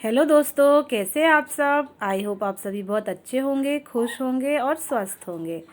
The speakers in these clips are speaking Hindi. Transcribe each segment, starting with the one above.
हेलो दोस्तों, कैसे हैं आप सब। आई होप आप सभी बहुत अच्छे होंगे, खुश होंगे और स्वस्थ होंगे।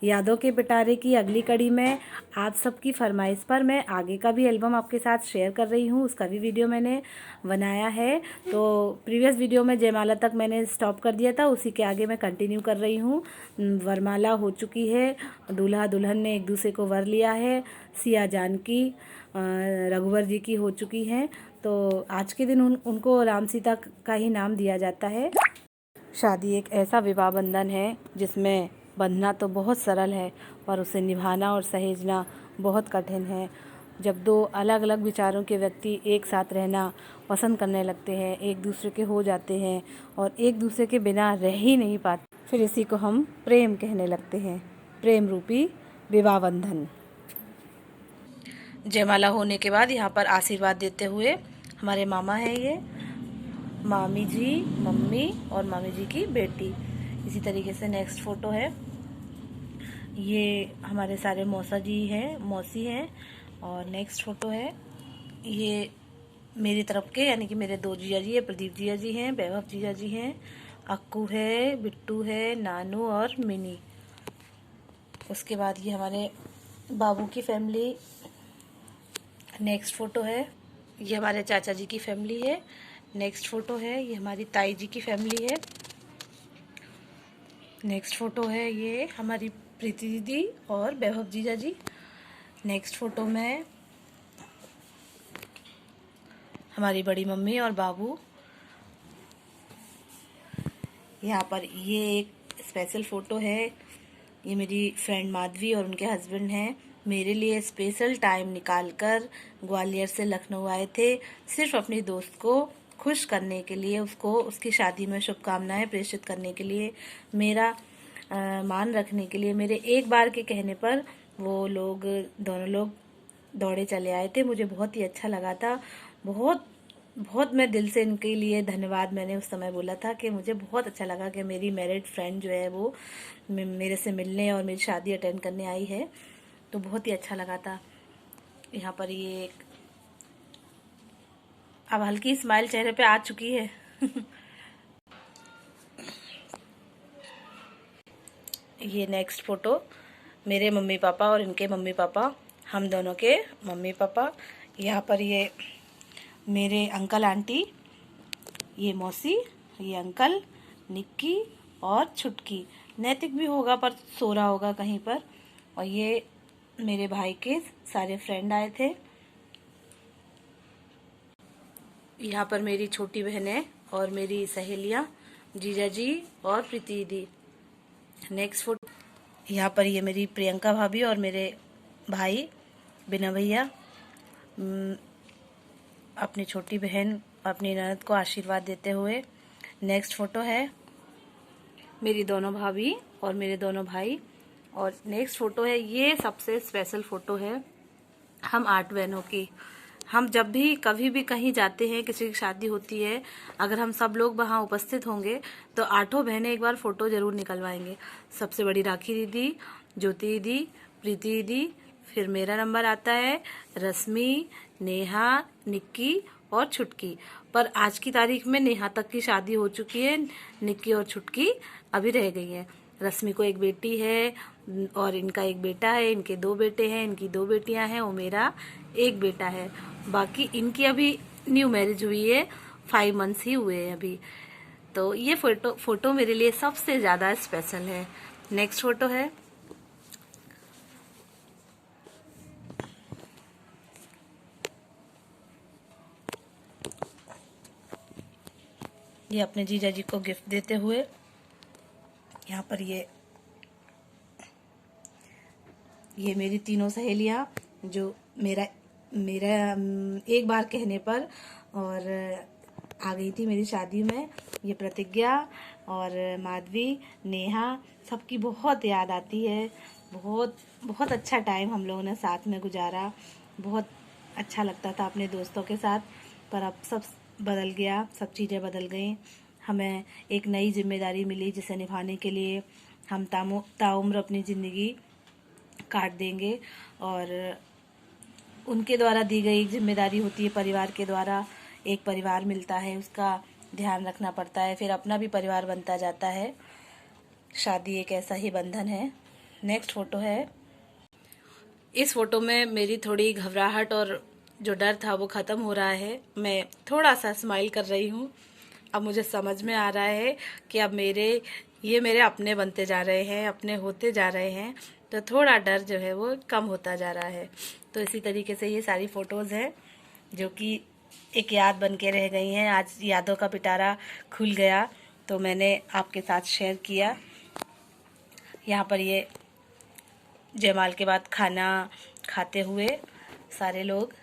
यादों के पिटारे की अगली कड़ी में आप सबकी फरमाइश पर मैं आगे का भी एल्बम आपके साथ शेयर कर रही हूँ। उसका भी वीडियो मैंने बनाया है। तो प्रीवियस वीडियो में जयमाला तक मैंने स्टॉप कर दिया था, उसी के आगे मैं कंटिन्यू कर रही हूँ। वरमाला हो चुकी है, दूल्हा दुल्हन ने एक दूसरे को वर लिया है। सिया जानकी रघुवर जी की हो चुकी हैं। तो आज के दिन उनको राम सीता का ही नाम दिया जाता है। शादी एक ऐसा विवाह बंधन है जिसमें बंधना तो बहुत सरल है, पर उसे निभाना और सहेजना बहुत कठिन है। जब दो अलग अलग विचारों के व्यक्ति एक साथ रहना पसंद करने लगते हैं, एक दूसरे के हो जाते हैं और एक दूसरे के बिना रह ही नहीं पाते, फिर इसी को हम प्रेम कहने लगते हैं। प्रेम रूपी विवाह बंधन। जयमाला होने के बाद यहाँ पर आशीर्वाद देते हुए हमारे मामा हैं, ये मामी जी, मम्मी और मामी जी की बेटी। इसी तरीके से नेक्स्ट फोटो है, ये हमारे सारे मौसा जी हैं, मौसी हैं। और नेक्स्ट फोटो है, ये मेरी तरफ के यानी कि मेरे दो जीजा जी है, प्रदीप जीजा जी हैं, वैभव जीजा जी हैं, अक्कू है, बिट्टू है, नानू और मिनी। उसके बाद ये हमारे बाबू की फैमिली। नेक्स्ट फोटो है, ये हमारे चाचा जी की फैमिली है। नेक्स्ट फोटो है, ये हमारी ताई जी की फैमिली है। नेक्स्ट फोटो है, ये हमारी प्रीति दीदी और वैभव जीजा जी। नेक्स्ट फोटो में हमारी बड़ी मम्मी और बाबू। यहाँ पर ये एक स्पेशल फ़ोटो है, ये मेरी फ्रेंड माधवी और उनके हस्बैंड हैं। मेरे लिए स्पेशल टाइम निकालकर ग्वालियर से लखनऊ आए थे, सिर्फ अपनी दोस्त को खुश करने के लिए, उसको उसकी शादी में शुभकामनाएं प्रेषित करने के लिए, मेरा मान रखने के लिए। मेरे एक बार के कहने पर वो लोग दोनों लोग दौड़े चले आए थे। मुझे बहुत ही अच्छा लगा था, बहुत बहुत मैं दिल से इनके लिए धन्यवाद मैंने उस समय बोला था कि मुझे बहुत अच्छा लगा कि मेरी मैरिड फ्रेंड जो है वो मेरे से मिलने और मेरी शादी अटेंड करने आई है, तो बहुत ही अच्छा लगा था। यहाँ पर ये एक अब हल्की स्माइल चेहरे पे आ चुकी है। ये नेक्स्ट फोटो मेरे मम्मी पापा और इनके मम्मी पापा, हम दोनों के मम्मी पापा। यहाँ पर ये मेरे अंकल आंटी, ये मौसी, ये अंकल, निक्की और छुटकी। नैतिक भी होगा पर सो रहा होगा कहीं पर। और ये मेरे भाई के सारे फ्रेंड आए थे। यहाँ पर मेरी छोटी बहनें और मेरी सहेलियाँ, जीजा जी और प्रीति दी। नेक्स्ट फोटो, यहाँ पर ये मेरी प्रियंका भाभी और मेरे भाई बिना भैया, अपनी छोटी बहन अपनी ननद को आशीर्वाद देते हुए। नेक्स्ट फोटो है मेरी दोनों भाभी और मेरे दोनों भाई। और नेक्स्ट फोटो है, ये सबसे स्पेशल फोटो है हम 8 बहनों की। हम जब भी कभी भी कहीं जाते हैं, किसी की शादी होती है, अगर हम सब लोग वहाँ उपस्थित होंगे तो 8 बहनें एक बार फोटो जरूर निकलवाएंगे। सबसे बड़ी राखी दीदी, ज्योति दीदी, प्रीति दीदी, फिर मेरा नंबर आता है, रश्मि, नेहा, निक्की और छुटकी। पर आज की तारीख में नेहा तक की शादी हो चुकी है, निक्की और छुटकी अभी रह गई है। रश्मि को एक बेटी है और इनका एक बेटा है, इनके 2 बेटे हैं, इनकी 2 बेटियां हैं और मेरा एक बेटा है। बाकी इनकी अभी न्यू मैरिज हुई है, 5 मंथ्स ही हुए हैं अभी। तो ये फोटो मेरे लिए सबसे ज्यादा स्पेशल है। नेक्स्ट फोटो है, ये अपने जीजा जी को गिफ्ट देते हुए। यहाँ पर ये मेरी तीनों सहेलियाँ जो मेरा मेरा एक बार कहने पर और आ गई थी मेरी शादी में। ये प्रतिज्ञा और माधवी, नेहा, सबकी बहुत याद आती है। बहुत बहुत अच्छा टाइम हम लोगों ने साथ में गुजारा, बहुत अच्छा लगता था अपने दोस्तों के साथ। पर अब सब बदल गया, सब चीज़ें बदल गई। हमें एक नई जिम्मेदारी मिली जिसे निभाने के लिए हम ताउम्र अपनी ज़िंदगी काट देंगे। और उनके द्वारा दी गई जिम्मेदारी होती है परिवार के द्वारा, एक परिवार मिलता है, उसका ध्यान रखना पड़ता है, फिर अपना भी परिवार बनता जाता है। शादी एक ऐसा ही बंधन है। नेक्स्ट फोटो है। इस फोटो में मेरी थोड़ी घबराहट और जो डर था वो ख़त्म हो रहा है। मैं थोड़ा सा स्माइल कर रही हूँ। अब मुझे समझ में आ रहा है कि अब ये मेरे अपने बनते जा रहे हैं, अपने होते जा रहे हैं, तो थोड़ा डर जो है वो कम होता जा रहा है। तो इसी तरीके से ये सारी फ़ोटोज़ हैं जो कि एक याद बन के रह गई हैं। आज यादों का पिटारा खुल गया तो मैंने आपके साथ शेयर किया। यहाँ पर ये जयमाल के बाद खाना खाते हुए सारे लोग।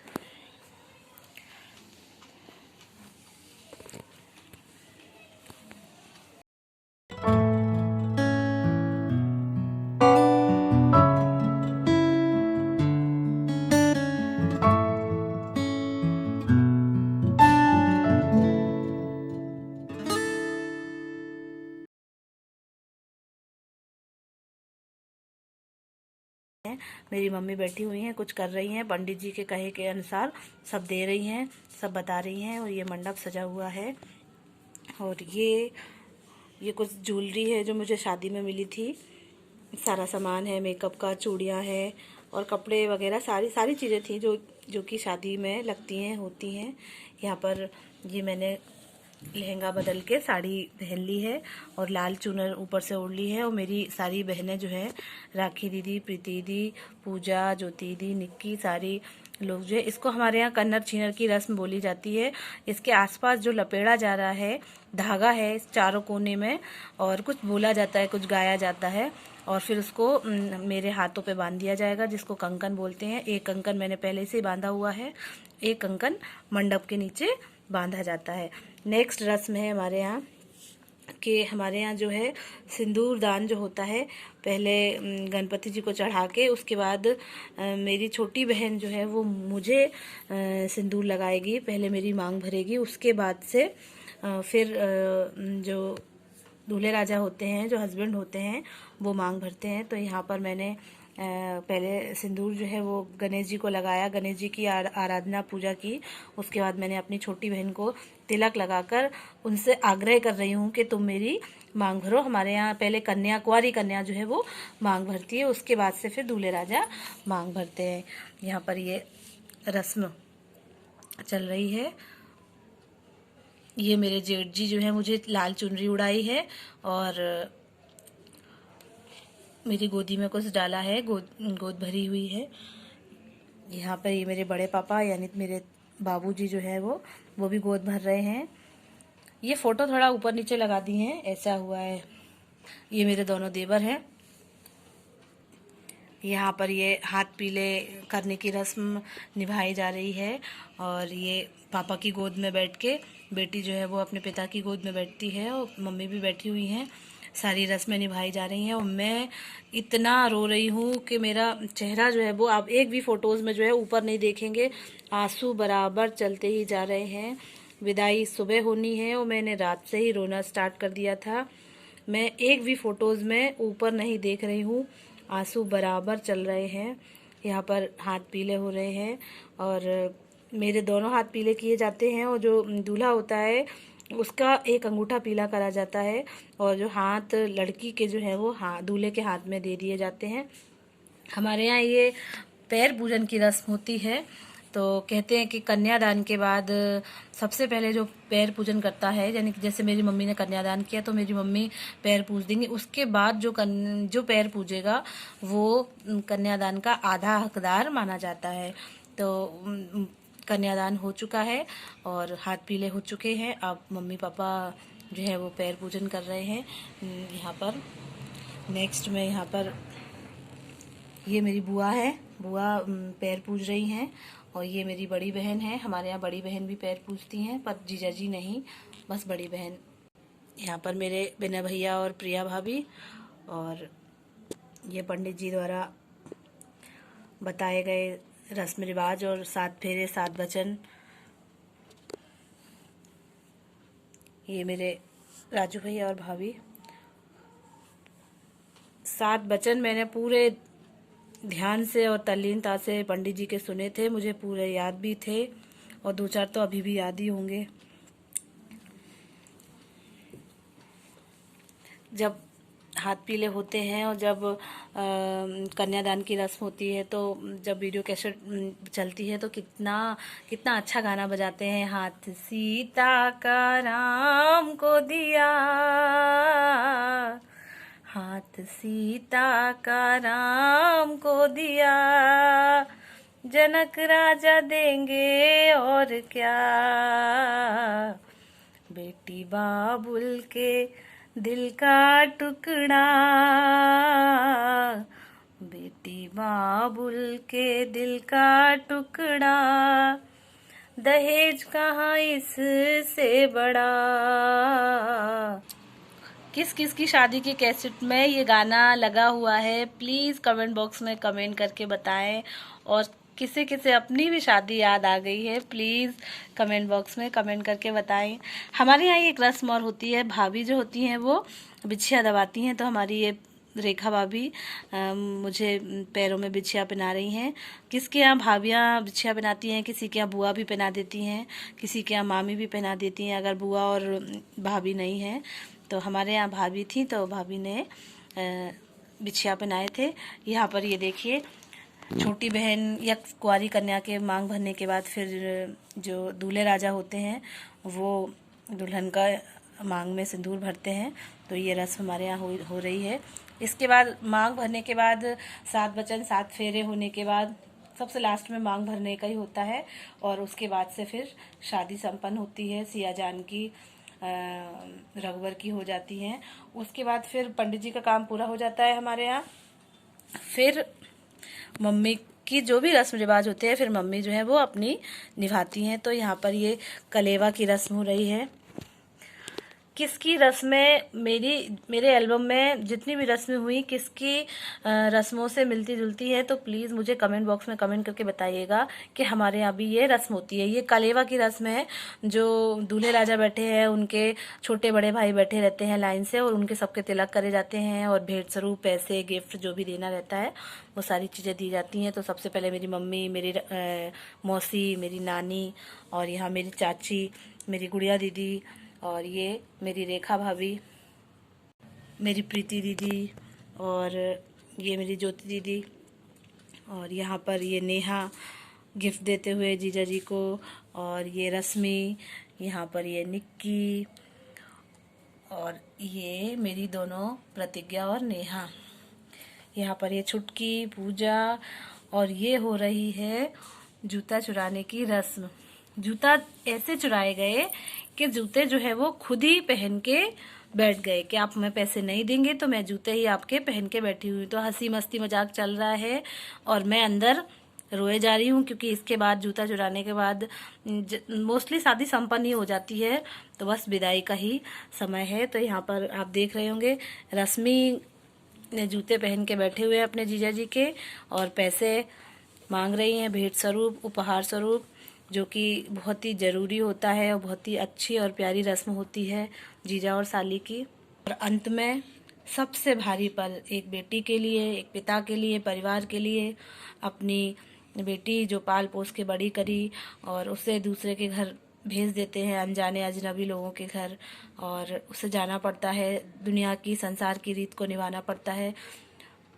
मेरी मम्मी बैठी हुई हैं, कुछ कर रही हैं, पंडित जी के कहे के अनुसार सब दे रही हैं, सब बता रही हैं। और ये मंडप सजा हुआ है। और ये कुछ ज्वेलरी है जो मुझे शादी में मिली थी। सारा सामान है, मेकअप का, चूड़ियाँ हैं और कपड़े वगैरह सारी चीज़ें थी जो कि शादी में लगती हैं, होती हैं। यहाँ पर ये मैंने लहंगा बदल के साड़ी पहन ली है और लाल चुनर ऊपर से ओढ़ ली है। और मेरी सारी बहनें जो है, राखी दीदी, प्रीति दी, पूजा, ज्योति दी, निक्की, सारी लोग जो है, इसको हमारे यहाँ कन्नर छीनर की रस्म बोली जाती है। इसके आसपास जो लपेड़ा जा रहा है धागा है इस चारों कोने में, और कुछ बोला जाता है, कुछ गाया जाता है, और फिर उसको मेरे हाथों पे बांध दिया जाएगा, जिसको कंकन बोलते हैं। एक कंकन मैंने पहले से बांधा हुआ है, एक कंकन मंडप के नीचे बांधा जाता है। नेक्स्ट रस्म है हमारे यहाँ कि हमारे यहाँ जो है सिंदूर दान जो होता है, पहले गणपति जी को चढ़ा के उसके बाद मेरी छोटी बहन जो है वो मुझे सिंदूर लगाएगी, पहले मेरी मांग भरेगी, उसके बाद से फिर जो दूल्हे राजा होते हैं, जो हस्बैंड होते हैं, वो मांग भरते हैं। तो यहाँ पर मैंने पहले सिंदूर जो है वो गणेश जी को लगाया, गणेश जी की आराधना पूजा की। उसके बाद मैंने अपनी छोटी बहन को तिलक लगाकर उनसे आग्रह कर रही हूँ कि तुम मेरी मांग भरो। हमारे यहाँ पहले कन्या, कुंवारी कन्या जो है वो मांग भरती है, उसके बाद से फिर दूल्हे राजा मांग भरते हैं। यहाँ पर ये रस्म चल रही है। ये मेरे जेठ जी जो है मुझे लाल चुनरी उड़ाई है और मेरी गोदी में कुछ डाला है, गोद भरी हुई है। यहाँ पर ये मेरे बड़े पापा यानी मेरे बाबूजी जो है वो भी गोद भर रहे हैं। ये फोटो थोड़ा ऊपर नीचे लगा दी हैं, ऐसा हुआ है। ये मेरे दोनों देवर हैं। यहाँ पर ये हाथ पीले करने की रस्म निभाई जा रही है और ये पापा की गोद में बैठ के बेटी जो है वो अपने पिता की गोद में बैठती है और मम्मी भी बैठी हुई हैं। सारी रस्में निभाई जा रही हैं और मैं इतना रो रही हूँ कि मेरा चेहरा जो है वो आप एक भी फ़ोटोज़ में जो है ऊपर नहीं देखेंगे, आंसू बराबर चलते ही जा रहे हैं। विदाई सुबह होनी है और मैंने रात से ही रोना स्टार्ट कर दिया था। मैं एक भी फ़ोटोज़ में ऊपर नहीं देख रही हूँ, आंसू बराबर चल रहे हैं। यहाँ पर हाथ पीले हो रहे हैं और मेरे दोनों हाथ पीले किए जाते हैं और जो दूल्हा होता है उसका एक अंगूठा पीला करा जाता है और जो हाथ लड़की के जो है वो दूल्हे के हाथ में दे दिए जाते हैं। हमारे यहाँ ये पैर पूजन की रस्म होती है। तो कहते हैं कि कन्यादान के बाद सबसे पहले जो पैर पूजन करता है, यानी कि जैसे मेरी मम्मी ने कन्यादान किया तो मेरी मम्मी पैर पूज देंगी, उसके बाद जो पैर पूजेगा वो कन्यादान का आधा हकदार माना जाता है। तो कन्यादान हो चुका है और हाथ पीले हो चुके हैं। अब मम्मी पापा जो है वो पैर पूजन कर रहे हैं यहाँ पर। नेक्स्ट में यहाँ पर ये मेरी बुआ है, बुआ पैर पूज रही हैं और ये मेरी बड़ी बहन है। हमारे यहाँ बड़ी बहन भी पैर पूजती हैं पर जीजा जी नहीं, बस बड़ी बहन। यहाँ पर मेरे बिना भैया और प्रिया भाभी और ये पंडित जी द्वारा बताए गए रस्म रिवाज और 7 फेरे 7 वचन। ये मेरे राजू भैया और भाभी। 7 वचन मैंने पूरे ध्यान से और तल्लीनता से पंडित जी के सुने थे, मुझे पूरे याद भी थे और 2-4 तो अभी भी याद ही होंगे। जब हाथ पीले होते हैं और जब कन्यादान की रस्म होती है, तो जब वीडियो कैसेट चलती है तो कितना कितना अच्छा गाना बजाते हैं। हाथ सीता का राम को दिया, हाथ सीता का राम को दिया, जनक राजा देंगे और क्या, बेटी बाबुल के दिल का टुकड़ा, बेटी बाबुल के दिल का टुकड़ा, दहेज कहाँ इससे बड़ा। किस किस की शादी की कैसेट में ये गाना लगा हुआ है, प्लीज़ कमेंट बॉक्स में कमेंट करके बताएं। और किसे किसे अपनी भी शादी याद आ गई है, प्लीज़ कमेंट बॉक्स में कमेंट करके बताएं। हमारे यहाँ एक रस्म और होती है, भाभी जो होती हैं वो बिछिया दबाती हैं। तो हमारी ये रेखा भाभी मुझे पैरों में बिछिया पहना रही हैं। किसके यहाँ भाभियाँ बिछिया पहनाती हैं, किसी के यहाँ बुआ भी पहना देती हैं, किसी के यहाँ मामी भी पहना देती हैं अगर बुआ और भाभी नहीं है। तो हमारे यहाँ भाभी थी तो भाभी ने बिछिया पहनाए थे। यहाँ पर ये देखिए, छोटी बहन या कुंवारी कन्या के मांग भरने के बाद फिर जो दूल्हे राजा होते हैं वो दुल्हन का मांग में सिंदूर भरते हैं। तो ये रस्म हमारे यहाँ हो रही है। इसके बाद मांग भरने के बाद 7 वचन 7 फेरे होने के बाद सबसे लास्ट में मांग भरने का ही होता है, और उसके बाद से फिर शादी संपन्न होती है। सिया जान की रघुवर की हो जाती हैं। उसके बाद फिर पंडित जी का काम पूरा हो जाता है हमारे यहाँ। फिर मम्मी की जो भी रस्म रिवाज होते हैं फिर मम्मी जो है वो अपनी निभाती हैं। तो यहाँ पर ये कलेवा की रस्म हो रही है। किसकी रस्में मेरे एल्बम में जितनी भी रस्में हुई किसकी रस्मों से मिलती जुलती है, तो प्लीज़ मुझे कमेंट बॉक्स में कमेंट करके बताइएगा कि हमारे यहाँ भी ये रस्म होती है। ये कलेवा की रस्म है, जो दूल्हे राजा बैठे हैं उनके छोटे बड़े भाई बैठे रहते हैं लाइन से, और उनके सबके तिलक करे जाते हैं और भेंट स्वरूप पैसे गिफ्ट जो भी देना रहता है वो सारी चीज़ें दी जाती हैं। तो सबसे पहले मेरी मम्मी, मेरी मौसी, मेरी नानी, और यहाँ मेरी चाची, मेरी गुड़िया दीदी, और ये मेरी रेखा भाभी, मेरी प्रीति दीदी, और ये मेरी ज्योति दीदी, और यहाँ पर ये नेहा गिफ्ट देते हुए जीजा जी को, और ये रश्मि, यहाँ पर ये निक्की, और ये मेरी दोनों प्रतिज्ञा और नेहा, यहाँ पर ये छुटकी पूजा, और ये हो रही है जूता चुराने की रस्म। जूता ऐसे चुराए गए कि जूते जो है वो खुद ही पहन के बैठ गए कि आप हमें पैसे नहीं देंगे तो मैं जूते ही आपके पहन के बैठी हुई। तो हंसी मस्ती मजाक चल रहा है और मैं अंदर रोए जा रही हूँ, क्योंकि इसके बाद जूता चुराने के बाद मोस्टली शादी संपन्न ही हो जाती है, तो बस विदाई का ही समय है। तो यहाँ पर आप देख रहे होंगे रश्मि ने जूते पहन के बैठे हुए अपने जीजा जी के, और पैसे मांग रही हैं भेंट स्वरूप, उपहार स्वरूप, जो कि बहुत ही ज़रूरी होता है और बहुत ही अच्छी और प्यारी रस्म होती है जीजा और साली की। और अंत में सबसे भारी पल एक बेटी के लिए, एक पिता के लिए, परिवार के लिए, अपनी बेटी जो पाल पोस के बड़ी करी और उसे दूसरे के घर भेज देते हैं, अनजाने अजनबी लोगों के घर, और उसे जाना पड़ता है, दुनिया की संसार की रीत को निभाना पड़ता है।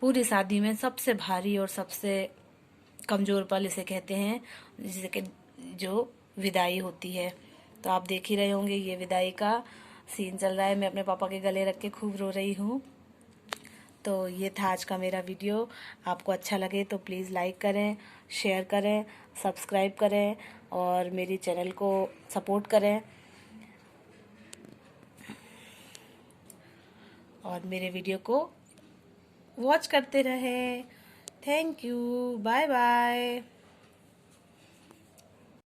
पूरी शादी में सबसे भारी और सबसे कमज़ोर पल इसे कहते हैं, जिसे कि जो विदाई होती है। तो आप देख ही रहे होंगे ये विदाई का सीन चल रहा है। मैं अपने पापा के गले रख के खूब रो रही हूँ। तो ये था आज का मेरा वीडियो। आपको अच्छा लगे तो प्लीज़ लाइक करें, शेयर करें, सब्सक्राइब करें और मेरी चैनल को सपोर्ट करें, और मेरे वीडियो को वॉच करते रहें। Thank you, bye bye.